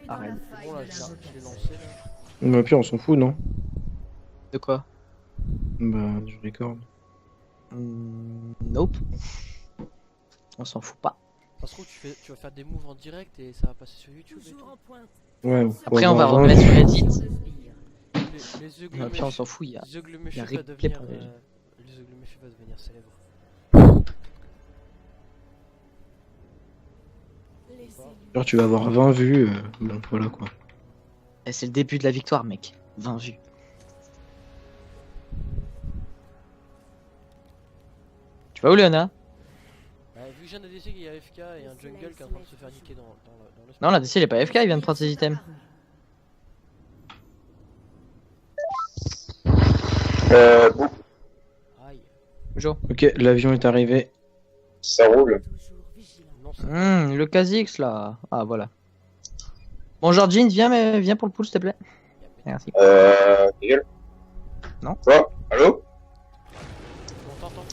Arrête. C'est bon là, je l'ai lancé là. Mais au pire, on s'en fout, non? De quoi? Bah, du record. Nope. On s'en fout pas. Ça se trouve, tu vas faire des moves en direct et ça va passer sur YouTube et tout. Ouais, Après, on va remettre sur Reddit. Les yeux Puis on s'en fout, il y a. Gluméchu y a va replay devenir. pour les yeux. Les Gluméchu va devenir célèbre. Genre, tu vas avoir 20 vues, donc voilà quoi. Et c'est le début de la victoire, mec. 20 vues. Tu vas où, Léona? Vu que j'ai un ADC qui est AFK et un jungle qui est en train de se faire niquer dans le Non, la DC il est pas FK, il vient de prendre ses items. Bon, Aïe. Bonjour. Ok, l'avion est arrivé. ça roule. Non, ça Le Kha'Zix là. Ah, voilà. Bon, Georgine, viens pour le pool, s'il te plaît. Merci. Ta gueule. Non. Quoi? Allô? on t'entend.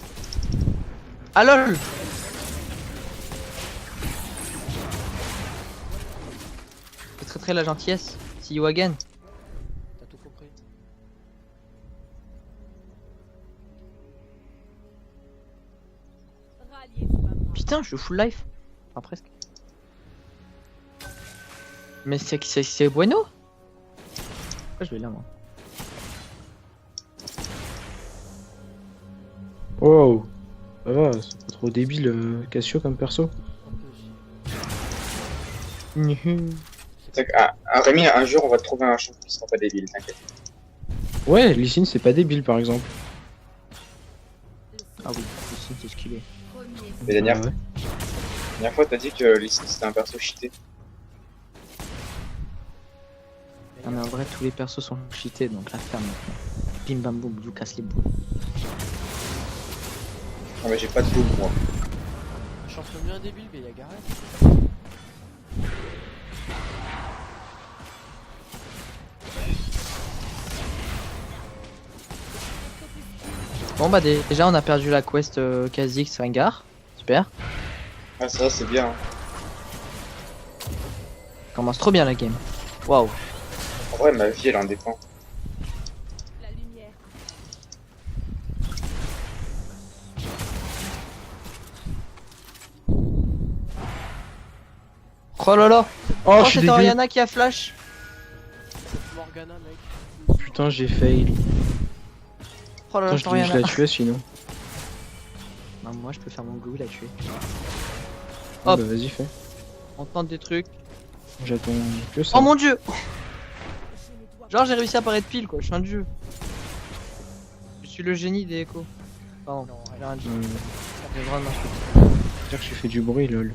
Ah lol. Je traiterai la gentillesse. See you again. T'as tout compris. Putain, je suis full life. Enfin, presque. Mais c'est bueno. Pourquoi je vais là, moi? Wow. Ça va, c'est pas trop débile, Cassio comme perso. Un peu aussi. C'est que, Rémi, un jour on va te trouver un champion qui sera pas débile, t'inquiète. Ouais, Lee Sin, c'est pas débile par exemple. Ah oui, c'est ce qu'il est. Mais la Ah ouais. dernière fois t'as dit que Lee Sin c'était un perso cheaté. Ah, mais en vrai, tous les persos sont cheatés, donc la ferme maintenant. Bim bam boum, you casse les boules. Non mais j'ai pas de boule moi. Un champion bien débile, mais il y a Gareth. Bon bah déjà on a perdu la quest Kha'Zix Rengar. Super. Ah ça c'est bien. Hein. Commence trop bien la game. Waouh. En vrai ma vie elle en dépend. Oh là là. Oh, Oh, je suis c'est débile. Oriana qui a flash. Cette Morgana, mec. Putain, j'ai fail. Oh là là, Attends, c'est je Oriana. la tuais sinon. Non, moi je peux faire mon glue la tuer. Ah Hop. bah vas-y, fais. On tente des trucs. J'attends que ça. Oh mon dieu. Genre j'ai réussi à apparaître pile quoi, je suis un dieu. Je suis le génie des échos. Pardon, Non, j'ai rien dit. Euh, J'ai le droit de m'insulter. dire que j'ai fait du bruit, lol.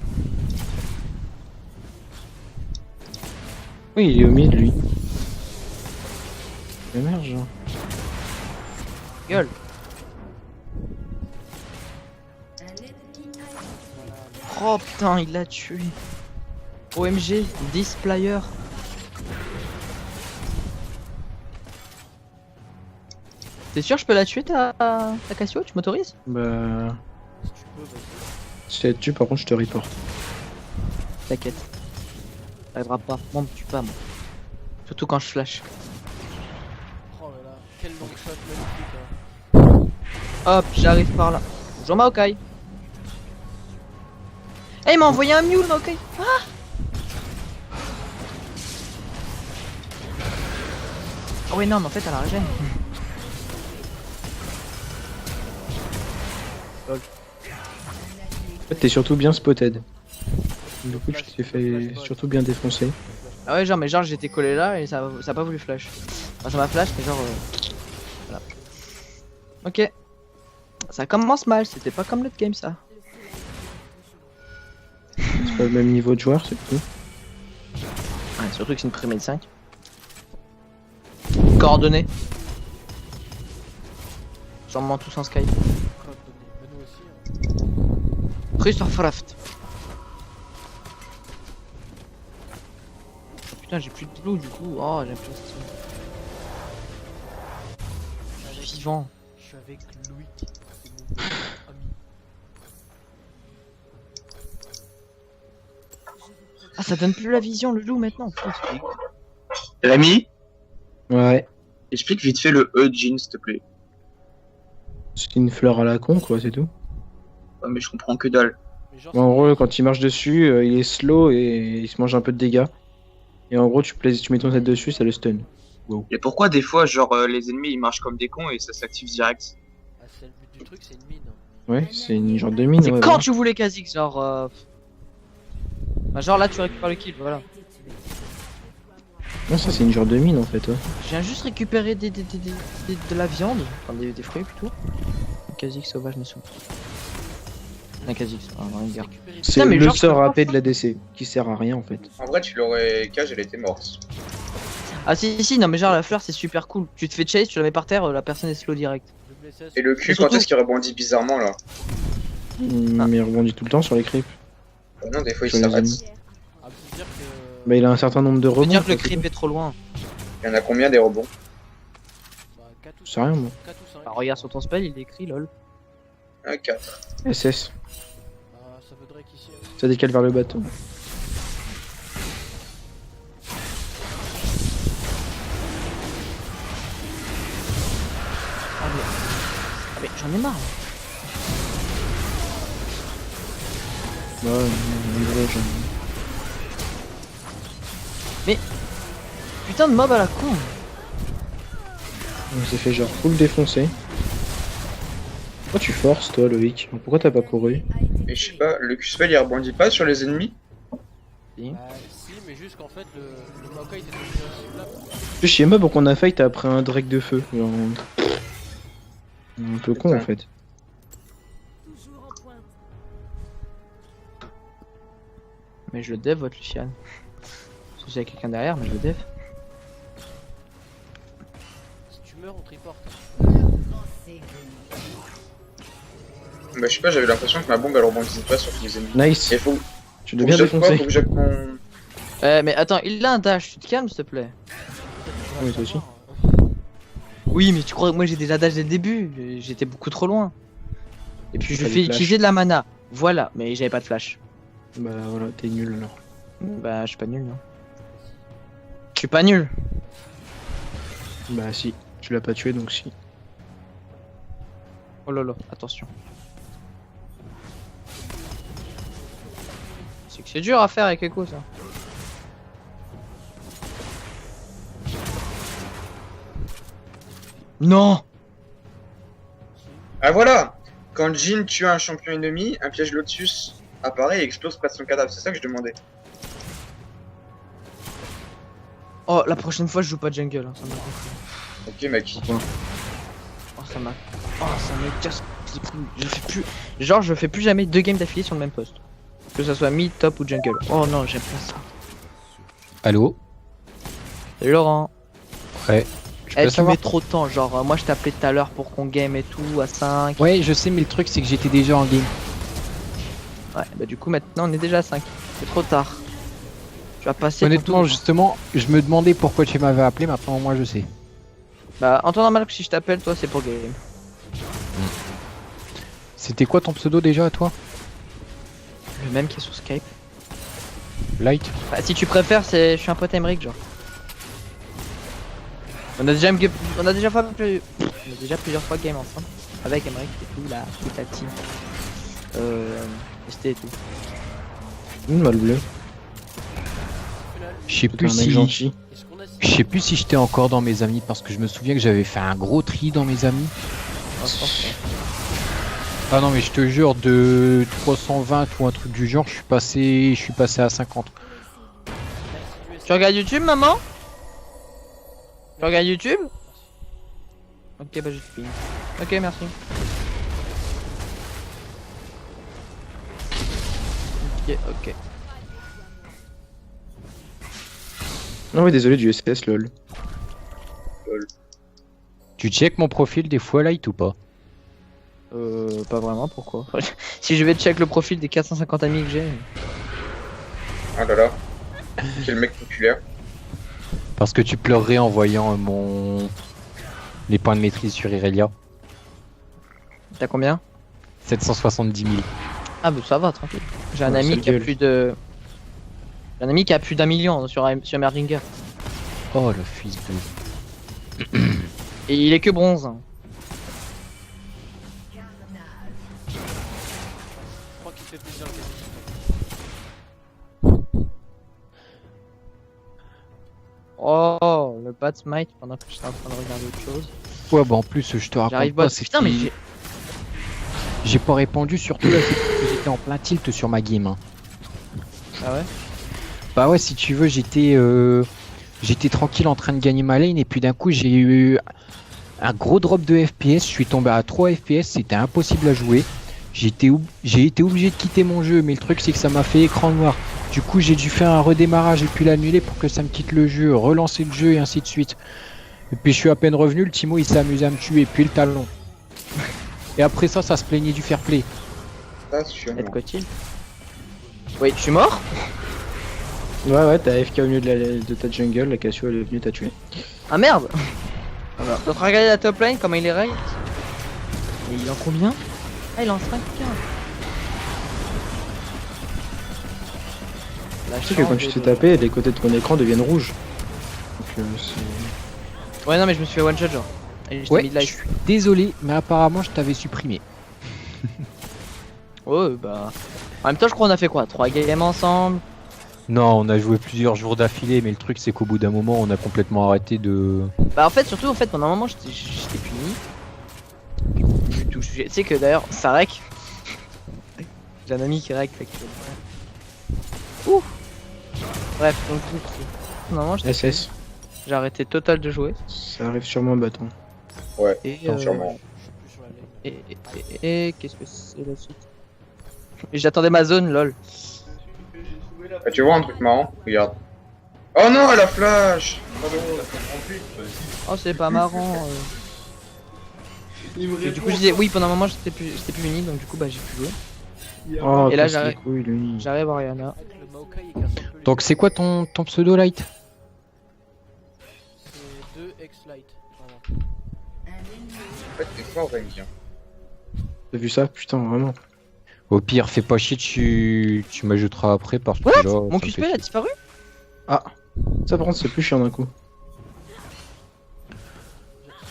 Oui, il est au mid, lui. Il émerge. Hein. Gueule. Oh putain, il l'a tué. OMG, 10 players. T'es sûr je peux la tuer ta Cassio? Tu m'autorises? Bah. Si tu peux, vas-y. Si elle te tue, par contre, je te reporte. T'inquiète. T'arriveras pas. Moi on me tue pas moi. Surtout quand je flash. Oh là là, quel long shot magnifique. Hein. Hop, j'arrive par là. Bonjour Maokai. Eh, il m'a envoyé un mule Maokai. Ah, oh ouais non mais en fait elle a régène. En fait, t'es surtout bien spotted. Du coup, tu t'es fait surtout bien défoncer. Ah ouais genre mais genre j'étais collé là et ça a pas voulu flash. Enfin, ça m'a flash mais genre voilà. Ok. Ça commence mal, c'était pas comme l'autre game ça. C'est pas le même niveau de joueur, c'est tout. Ouais, surtout que c'est une primée de 5. Coordonnées. Sûrement tous en Skype. Bah, nous aussi. Hein. Christopherft. Putain j'ai plus de blue du coup. Oh j'ai plus de Je suis avec- vivant. Je suis avec Louis, c'est mon ami. Ah, ça donne plus la vision, le loup, maintenant. Putain, c'est dégueu. Rémi, Ouais. explique vite fait le E de Jin, s'il te plaît. C'est une fleur à la con, quoi, c'est tout. Ouais, mais je comprends que dalle. Mais genre, En gros, quand il marche dessus, il est slow et il se mange un peu de dégâts. Et en gros, tu mets ton tête dessus, ça le stun. Et pourquoi des fois, genre, les ennemis ils marchent comme des cons et ça s'active direct? ah, c'est le but du truc, c'est une mine. Ouais, c'est une genre de mine. C'est ouais, quand voilà. tu voulais Kha'Zix, genre. Bah, genre là, tu récupères le kill, voilà. Non, ça c'est une genre de mine en fait. Ouais. Je viens juste récupérer de la viande, enfin des fruits plutôt. Kha'Zix sauvage me saoule. Un Kha'Zix, un gars. Récupérer C'est mais le genre, sort je peux AP de la DC qui sert à rien en fait. En vrai, tu l'aurais cage, elle était morte. Ah si, non mais genre la fleur c'est super cool. Tu te fais chase, tu la mets par terre, la personne est slow direct. le blessé, Et le cul, Et surtout- quand est-ce qu'il rebondit bizarrement là? Mais il rebondit tout le temps sur les creeps. Non, des fois il Sur les s'arrête. ennemis. Ah, faut dire que. Bah, il a un certain nombre de Je veux rebonds. dire que le quoi, c'est creep tout. est trop loin. Il y en a combien des rebonds? Bah, 4 ou Je sais rien, moi. 4 ou 5. Bah, regarde sur ton spell, il est écrit lol. 4. SS. Ah, ça vaudrait qu'ici. Ça décale vers le bateau. Ah mais j'en ai marre. Ouais, en gros, genre. Putain de mob à la con. On s'est fait genre full défoncer. Pourquoi tu forces toi Loïc? Pourquoi t'as pas couru? Et je sais pas, le Q-spell il rebondit pas sur les ennemis? Bah, si, mais juste qu'en fait, le Maokai était devenu inciblable. Je sais même pour qu'on a fight après un Drake de feu. Genre... Un peu con en fait. Mais je le dev votre Luciane. Parce que s'il y a quelqu'un derrière, mais je le dev. Si tu meurs, on te reporte. Bah, je sais pas, j'avais l'impression que ma bombe elle rebondissait pas sur tous les ennemis. Nice. Et faut, Tu faut deviens que je quoi? Faut défoncer. que j'aille mon. Mais attends, il a un dash, tu te calmes s'il te plaît. Oui, toi aussi. Oui, mais tu crois que moi j'ai déjà dash dès le début? J'étais beaucoup trop loin. Et puis je T'as fais des flashs. utiliser de la mana. Voilà, mais j'avais pas de flash. Bah voilà, t'es nul alors. Bah, je suis pas nul, non. Je suis pas nul. Bah si, tu l'as pas tué donc si. Oh lolo, attention. C'est que c'est dur à faire avec Echo ça. Non. Ah voilà! Quand Jin tue un champion ennemi, un piège Lotus apparaît et explose près de son cadavre. C'est ça que je demandais. Oh, la prochaine fois je joue pas jungle, hein, ça m'a gonflé. Ok, mec. Oh, ça m'a... Oh, ça me casse les couilles. Je fais plus... Genre, je fais plus jamais 2 games d'affilée sur le même poste. Que ça soit mid, top ou jungle. Oh non, j'aime pas ça. Allô? Salut Laurent. Ouais. Je Eh, peux tu savoir? mets trop de temps, genre, moi je t'appelais tout à l'heure pour qu'on game et tout, à 5. Ouais, je sais, mais le truc c'est que j'étais déjà en game. Ouais, bah du coup maintenant on est déjà à 5. C'est trop tard. Tu vas passer ton Honnêtement, tour. justement, je me demandais pourquoi tu m'avais appelé, maintenant moi je sais. Bah en temps normal que si je t'appelle, toi c'est pour game. C'était quoi ton pseudo déjà à toi? Le même qui est sur Skype. Light? Bah si tu préfères, c'est... je suis un pote Emric genre. On a déjà plusieurs fois game ensemble. Avec Emric et tout, là, toute la team. ST et tout. Mal bleu. Je sais T'es plus un mec si... gentil. Est-ce qu'on a Je sais plus si j'étais encore dans mes amis, parce que je me souviens que j'avais fait un gros tri dans mes amis. Oh, je pense, ouais. Ah non mais je te jure, de 320 ou un truc du genre, je suis passé à 50. Tu regardes YouTube maman? Tu regardes YouTube? Ok bah je te ping. Ok merci. Ok. Non mais désolé du SS lol. Tu check mon profil des fois Light ou pas? Pas vraiment, pourquoi? Si je vais check le profil des 450 amis que j'ai. Ah là là. Quel mec populaire. Parce que tu pleurerais en voyant les points de maîtrise sur Irelia. T'as combien? 770 000. Ah bah ça va, tranquille. J'ai un Ouais, ami sale qui a gueule. plus de... J'ai un ami qui a plus d'1 million sur Merdinger. Oh le fils de. Et il est que bronze. Je crois qu'il fait plaisir le Oh, le bad smite pendant que j'étais en train de regarder autre chose. Ouais, bah en plus, je te J'arrive raconte pas. pas, c'est Putain, mais que j'ai pas répondu, surtout là, c'est parce que j'étais en plein tilt sur ma game. Hein. Ah ouais. Bah ouais, si tu veux, j'étais tranquille en train de gagner ma lane et puis d'un coup j'ai eu un gros drop de FPS, je suis tombé à 3 FPS, c'était impossible à jouer. J'ai été obligé de quitter mon jeu, mais le truc c'est que ça m'a fait écran noir. Du coup j'ai dû faire un redémarrage et puis l'annuler pour que ça me quitte le jeu, relancer le jeu et ainsi de suite. Et puis je suis à peine revenu, le Timo il s'est amusé à me tuer, puis le talon. Et après ça se plaignait du fair play. Ça, sûrement. Et de quoi il Oui, je suis mort. Ouais, t'as AFK au milieu de ta jungle, la Cassio elle est venue t'a tué. Ah merde. Alors, t'as regardé la top lane, comment il est raid. Et il est en combien? Ah, il est en 5K. La Tu sais que quand tu te fais taper, les côtés de ton écran deviennent rouges. Donc c'est... Ouais, non, mais je me suis fait one shot genre. Et j'étais Ouais, mid je life. suis désolé, mais apparemment je t'avais supprimé. Ouais, bah. En même temps, je crois qu'on a fait quoi? 3 games ensemble. Non, on a joué plusieurs jours d'affilée, mais le truc c'est qu'au bout d'un moment on a complètement arrêté de... Bah, en fait, surtout, pendant un moment, j'étais puni. Tu sais que d'ailleurs, ça rec. J'ai un ami qui rec. Fait que... Ouh. Bref, donc du coup, non, SS, j'ai arrêté total de jouer. ça arrive sûrement un bâton. Et, Non, sûrement. Je suis plus sur la lane. et qu'est-ce que c'est la suite? Et j'attendais ma zone, lol. Ah, tu vois un truc marrant? Regarde. Oh non, la flash! Pardon. Oh, c'est pas marrant. Et du coup, je disais oui, pendant un moment, j'étais plus fini, donc du coup, bah, j'ai plus joué. Oh, Et là, casse les j'arrive. couilles, lui. J'arrive à Oriana. Avec le Maokai, il casse un peu les Donc c'est quoi ton pseudo light? C'est 2 X-Light. Vraiment. En fait, c'est fort, Rengi. T'as vu ça? Putain, vraiment. Au pire, fais pas chier, tu m'ajouteras après parce que What? là... Mon ça me QSP fait a chier. disparu? Ça par contre c'est plus chiant d'un coup.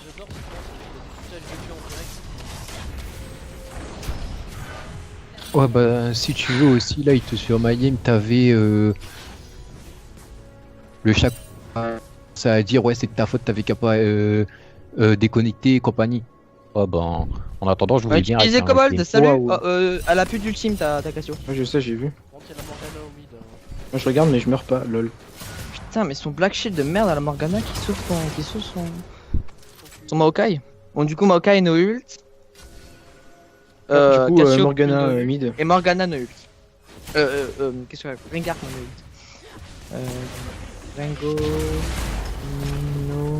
J'adore ce qu'il y a des footages de jeu en direct. Ouais bah si tu veux aussi light sur ma game t'avais le chat ça à dire ouais c'est de ta faute t'avais qu'à pas déconnecter et compagnie. Ouais ben en attendant je voulais bien... Utilisez arrêter un Kobold, gameplay. salut! Waouh. Oh, elle a plus d'ultime ta Cassio. Ouais, je sais, j'ai vu. Bon, il y a la Morgana au mid. Moi je regarde mais je meurs pas, lol. Putain, mais son Black Shield de merde à la Morgana qui sauve son Maokai. Bon, du coup, Maokai no ult. Du coup, Cassio Morgana no ult. mid. Et Morgana no ult. Qu'est-ce que c'est? Rengar no ult. Rengo no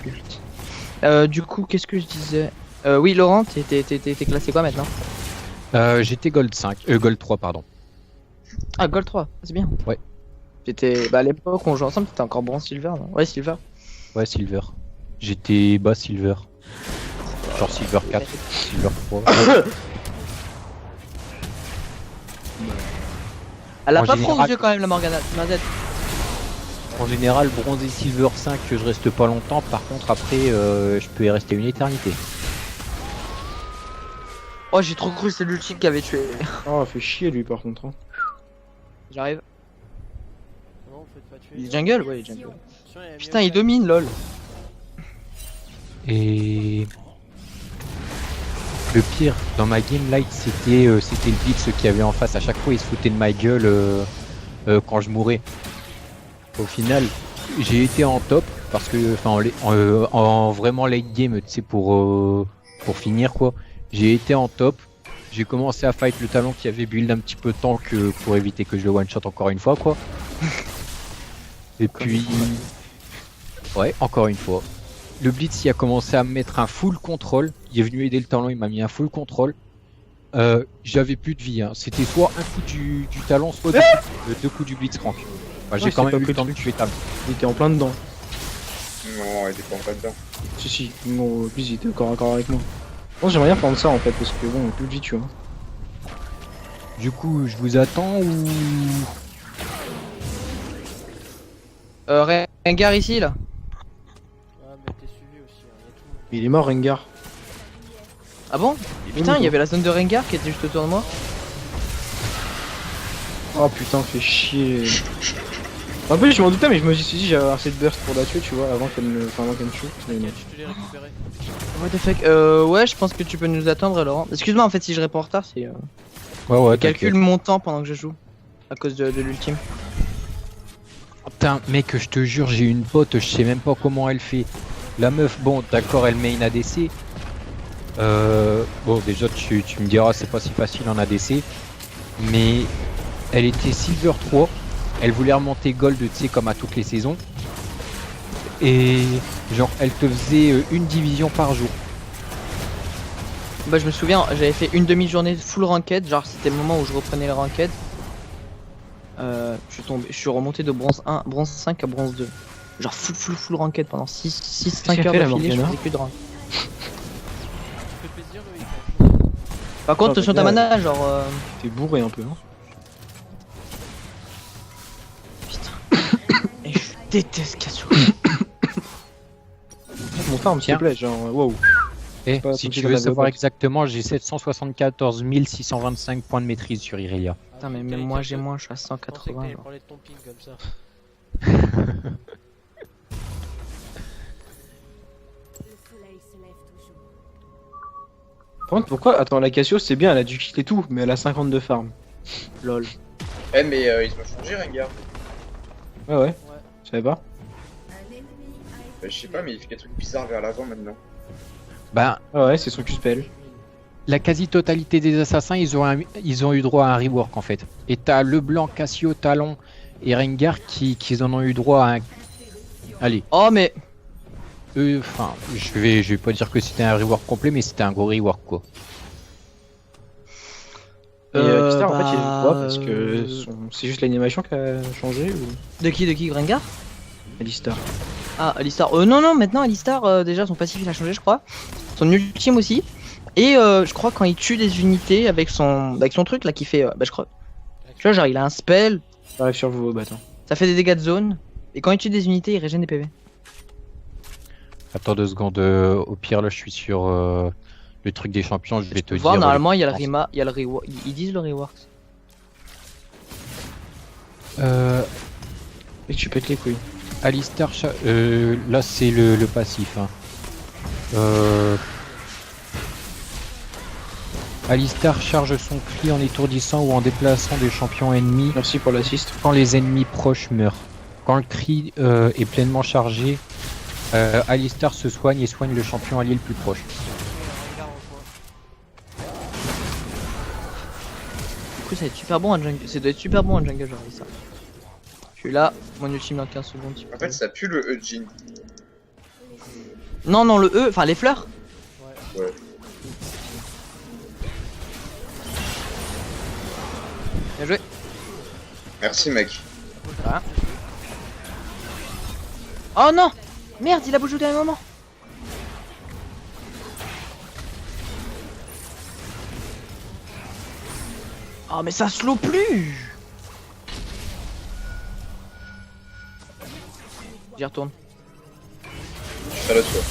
ult. Du coup, qu'est-ce que je disais? Oui, Laurent, t'es classé quoi maintenant? J'étais Gold 5, Gold 3 pardon. Ah, Gold 3, c'est bien. Ouais. J'étais. Bah, à l'époque, on jouait ensemble, t'étais encore bronze Silver, non? Ouais, Silver. Ouais Silver. J'étais bas Silver. Genre Silver 4, Silver 3. Elle a En pas général- trop aux yeux quand même, la Morgana. Mazette. En général bronze et Silver 5 je reste pas longtemps, par contre après je peux y rester une éternité. Oh, j'ai trop cru que c'est l'ultime qui avait tué. Oh, fait chier lui par contre. Hein. J'arrive. Non, vous faites pas tuer. Il est jungle? Ouais, il est jungle. Attention, il y a Putain, il Maokai. domine, lol. Et le pire dans ma game light c'était le Blitz qui avait en face, à chaque fois il se foutait de ma gueule quand je mourais. Au final j'ai été en top parce que enfin en vraiment late game tu sais pour finir quoi. J'ai été en top, j'ai commencé à fight le talon qui avait build un petit peu de temps que pour éviter que je le one shot encore une fois quoi. Et puis ouais encore une fois. Le Blitz il a commencé à me mettre un full contrôle, il est venu aider le talon, il m'a mis un full contrôle. J'avais plus de vie, hein. C'était soit un coup du talon, soit deux coups du Blitzcrank. Enfin, j'ai Ouais, quand c'est pas même eu le pris temps de de tuer talon. Il était en plein dedans. Non, il était pas dedans. Si, bon, plus il était corps à corps avec moi. Bon, j'aimerais bien prendre ça en fait parce que bon, plus de vie tu vois. Du coup, je vous attends ou... Rengar ici là. Ah, mais t'es suivi aussi, hein. Y a tout le monde. Il est mort, Rengar. Ah bon? Putain, il y avait la zone de Rengar qui était juste autour de moi. Oh putain, fait chier. En plus, je m'en doutais, mais je me suis dit, j'avais assez de burst pour la tuer, tu vois, avant qu'elle me shoot. Mais non. Je te l'ai récupéré. What the fuck? Ouais, je pense que tu peux nous attendre, Laurent. Excuse-moi, en fait, si je réponds en retard, c'est. Ouais, Je calcule mon temps pendant que je joue. À cause de l'ultime. Putain, mec, je te jure, j'ai une pote, je sais même pas comment elle fait. La meuf, bon, d'accord, elle met une ADC. Bon, déjà, tu me diras, c'est pas si facile en ADC. Mais elle était Silver 3. Elle voulait remonter Gold, tu sais, comme à toutes les saisons. Et genre, elle te faisait une division par jour. Bah, je me souviens, j'avais fait une demi-journée full ranked. Genre, c'était le moment où je reprenais le ranked. Je suis remonté de bronze 1, bronze 5 à bronze 2. Genre full ranked pendant 6-5 qu'elle heures fait, la d'affilée, je Morgana faisais que de rank. Ça fait plaisir, oui. Par contre, Oh, attention ta bah, mana, genre. T'es bourré un peu, hein. Putain. Et je déteste Cassio. Mon farm, s'il te Tiens. plaît, genre, wow. Et pas si comme tu si veux on avait savoir bot. exactement, j'ai 774 625 points de maîtrise sur Irelia. Putain, mais même moi j'ai moins, je suis à Je pensais que 180. t'allais genre. parler de ton ping comme ça. Le soleil se lève toujours. Par contre, pourquoi? Attends, la Cassio, c'est bien, elle a du kit et tout, mais elle a 52 farm. Lol. Eh, mais ils ont changé, Rengar. Ouais, ouais, je savais pas. Un ennemi a été Bah, je sais pas, mais il fait des trucs bizarres vers l'avant maintenant. Ben, Ah ouais, c'est son Q-spell. la quasi-totalité des assassins, ils ont eu droit à un rework en fait. Et t'as Leblanc, Cassio, Talon et Rengar qui en ont eu droit à un... Allez, Oh, mais. eux, enfin, je vais pas dire que c'était un rework complet, mais c'était un gros rework quoi. Et Kistar, en fait, il bah, est quoi? Parce que c'est juste l'animation qui a changé ou De qui, Rengar? Alistar? Ah, Alistar. Non, maintenant Alistar, déjà son passif il a changé, je crois. Son ultime aussi. Et je crois quand il tue des unités avec son truc là qui fait. Bah, je crois. Tu vois, genre il a un spell, J'arrive sur vous, bah attends. ça fait des dégâts de zone. Et quand il tue des unités, il régène des PV. Attends 2 secondes, au pire là je suis sur le truc des champions, je vais te Voir, dire... normalement il y a le dépenses. rima, il y a le rework. Ils disent le rework. Et tu pètes les couilles. Alistar, là c'est le passif. Hein. Alistar charge son cri en étourdissant ou en déplaçant des champions ennemis Merci pour l'assist. quand les ennemis proches meurent. Quand le cri est pleinement chargé, Alistar se soigne et soigne le champion allié le plus proche. Regarde en coin. Du coup ça va être super bon en jungle. Ça doit être super bon en jungle, genre Alistar. Je suis là, mon ultime dans 15 secondes. tu En peux. fait, ça pue le E-Jin. Non, le E, enfin les fleurs. Ouais. Ouais. Bien joué. Merci, mec. Oh non! Merde, il a bougé au dernier moment. Oh mais ça slow plus. J'y retourne. Je fais le tour.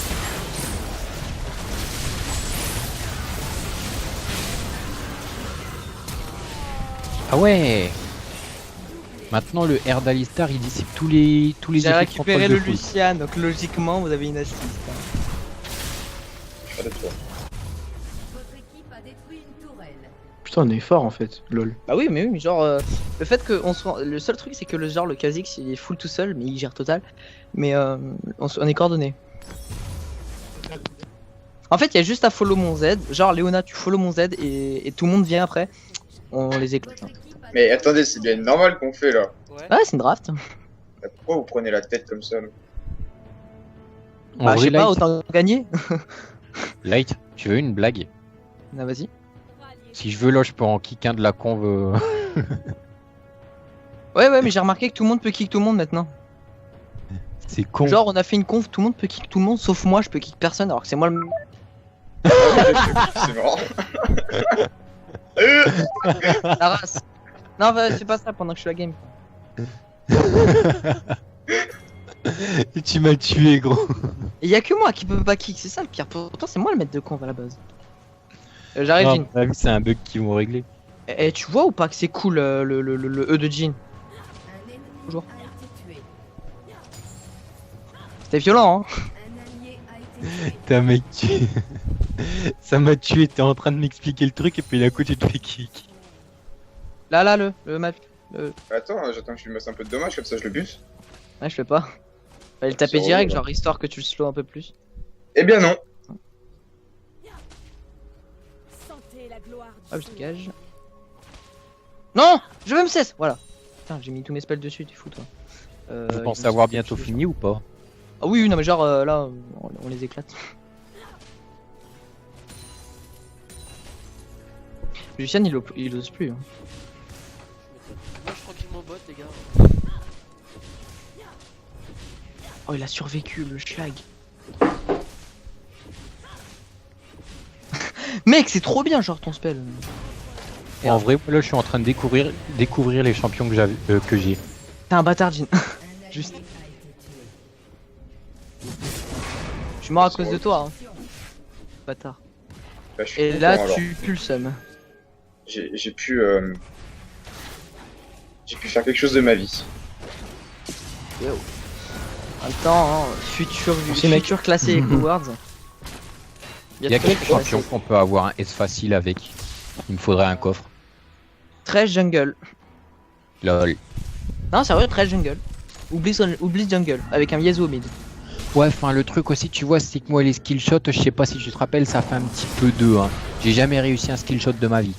Ah ouais. Maintenant le R d'Alistar il dissipe tous les J'ai effets de récupéré contrôle le de foule. Lucian, donc logiquement vous avez une assist. Je fais le tour. Votre équipe a détruit une tourelle. Putain, on est fort en fait, lol. Bah oui, mais genre le fait que on soit, le seul truc c'est que le Kha'Zix il est full tout seul, mais il gère total. Mais on est coordonné. En fait, il y a juste à follow mon Z. Genre Léona, tu follow mon Z et tout le monde vient après. On les éclate. Votre équipe a Mais attendez, c'est bien normal qu'on fait là. Ouais. Ouais, c'est une draft. Pourquoi vous prenez la tête comme ça là? En Bah, je vrai, sais pas, Light, autant gagner. Light, tu veux une blague? Ah, vas-y. Si je veux là je peux en kick un de la conve. Ouais, mais j'ai remarqué que tout le monde peut kick tout le monde maintenant. C'est con. Genre, on a fait une conf, tout le monde peut kick tout le monde, sauf moi, je peux kick personne, alors que c'est moi le. C'est marrant. La race. Non, bah, c'est pas ça pendant que je suis la game. Et tu m'as tué, gros. Et y a que moi qui peux pas kick, c'est ça le pire. Pourtant, c'est moi le maître de conf à la base. J'arrive, Non, Jin. à mon avis, c'est un bug qu'ils vont régler. Et tu vois ou pas que c'est cool le E de Jin? Un ennemi Bonjour. a été tué. C'était violent, hein. Un allié a été tué. Putain, mec, tu... ça m'a tué. T'es en train de m'expliquer le truc et puis d'un coup, tu te fais kick. Là, le map. Attends, j'attends que tu lui mettes un peu de dommage, comme ça je le bute. Ouais, je fais pas. Fallait le taper C'est direct, relou, genre histoire que tu le slow un peu plus. Eh bien non. Sentez la gloire du Hop, je soleil. dégage. Non, je veux me cesse. Voilà. Putain, j'ai mis tous mes spells dessus, t'es fou toi. Vous pensez avoir bientôt fini ou pas? Ah oui, non mais genre là, on les éclate. Lucian il ose plus. Hein. Moi je tranquillement bot les gars. Oh il a survécu le schlag. Mec c'est trop bien genre ton spell. En vrai, moi, là, je suis en train de découvrir les champions que j'ai. T'es un bâtard Jin. Un allié Juste. a été tué. Je suis mort à cause de toi. Hein. Bâtard. Bah, je suis Et content, là alors. tu pues le seum. J'ai pu faire quelque chose de ma vie. En même temps, hein, Merci, mec. futur classé Echo Awards. Il y a Bientôt quel classé. champion qu'on peut avoir un S facile avec? Il me faudrait un coffre. 13 jungle. Lol. Non, sérieux, 13 jungle. Ou Blitz jungle, avec un Yasuo mid. Ouais, enfin, le truc aussi, tu vois, c'est que moi, les skill shots, je sais pas si tu te rappelles, ça fait un petit peu d'eux. Hein. J'ai jamais réussi un skill shot de ma vie.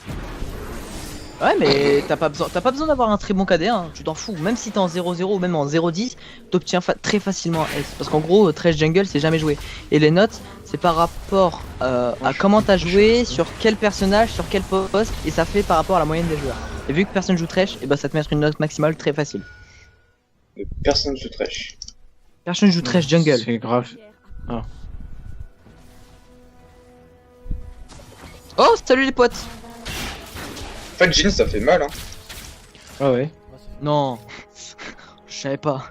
Ouais, mais t'as pas besoin d'avoir un très bon KD, hein. Tu t'en fous. Même si t'es en 0-0 ou même en 0-10, t'obtiens très facilement un S. Parce qu'en gros, 13 jungle, c'est jamais joué. Et les notes, c'est par rapport à comment t'as joué, sur quel personnage, sur quel poste, et ça fait par rapport à la moyenne des joueurs. Et vu que personne joue Thresh, et bah ça te met une note maximale très facile. Personne se trèche. Personne joue Thresh jungle. C'est grave. Oh, salut les potes. En fait, Jin, ça fait mal, hein. Ah ouais. Ouais, ça fait- Non, je savais pas.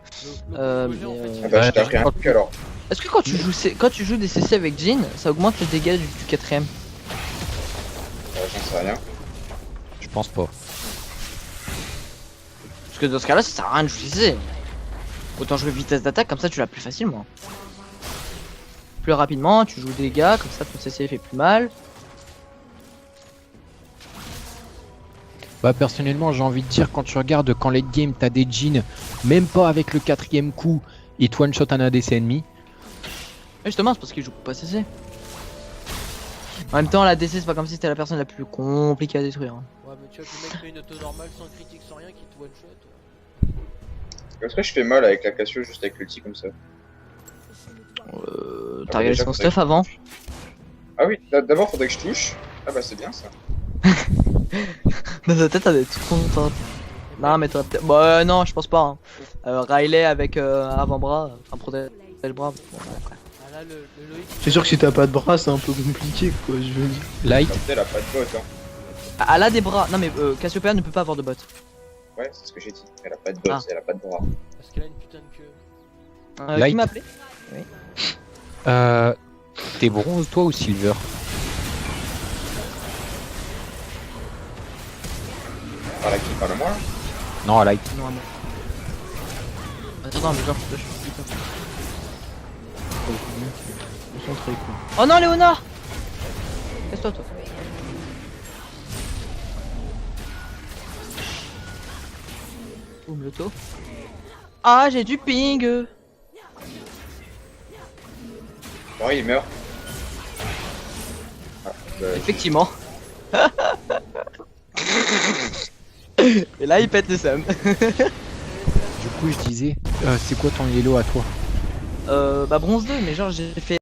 Le Mais, projet, en fait, Ah bah, je t'ai Ouais. appris un truc alors. Est-ce que quand tu joues des CC avec Jin, ça augmente le dégât du quatrième? J'en sais rien. Je pense pas. Parce que dans ce cas-là, ça sert à rien de jouer CC. Autant jouer vitesse d'attaque, comme ça tu l'as plus facilement. Plus rapidement, tu joues des dégâts, comme ça ton CC fait plus mal. Bah, personnellement, j'ai envie de dire, quand tu regardes, quand late game, t'as des jeans, même pas avec le quatrième coup, et te one shot un ADC ennemi. Et justement, c'est parce qu'il joue pas CC. En même temps, la DC, c'est pas comme si c'était la personne la plus compliquée à détruire. Hein. Ouais, mais tu vois, le mec met une auto normale sans critique, sans rien, qui te one shot. Est-ce que je fais mal avec la Cassio juste avec l'ulti comme ça? T'as regardé son stuff avant? Ah oui, d'abord faudrait que je touche. Ah bah c'est bien ça. Dans sa tête, elle est toute contente. Non, mais t'aurais peut-être. Bah, non, je pense pas. Hein. Riley avec avant-bras, enfin protège le bras. Bon, ouais, quoi. Ah là, le Loïc. C'est sûr que si t'as pas de bras, c'est un peu compliqué quoi, je veux dire. Light, Comme elle a pas de bot, hein. Ah, elle a des bras. Non, mais Cassiopeia ne peut pas avoir de bot. Ouais, c'est ce que j'ai dit. Elle a pas de bot, Ah. elle a pas de bras. Parce qu'elle a une putain de queue. Qui Light. m'a appelé? t'es bronze toi ou silver? Par là qui parle moi? Non, light. Non, moi. Attends, mais genre, je suis putain. Concentré quoi. Oh non, Léonard! Laisse-toi, toi. Boum, le taux. Ah, j'ai du ping! Bon, il meurt. Ah, Effectivement. Et là, il pète le seum. Du coup, je disais, c'est quoi ton yellow à toi? Bah, bronze 2, mais genre, j'ai fait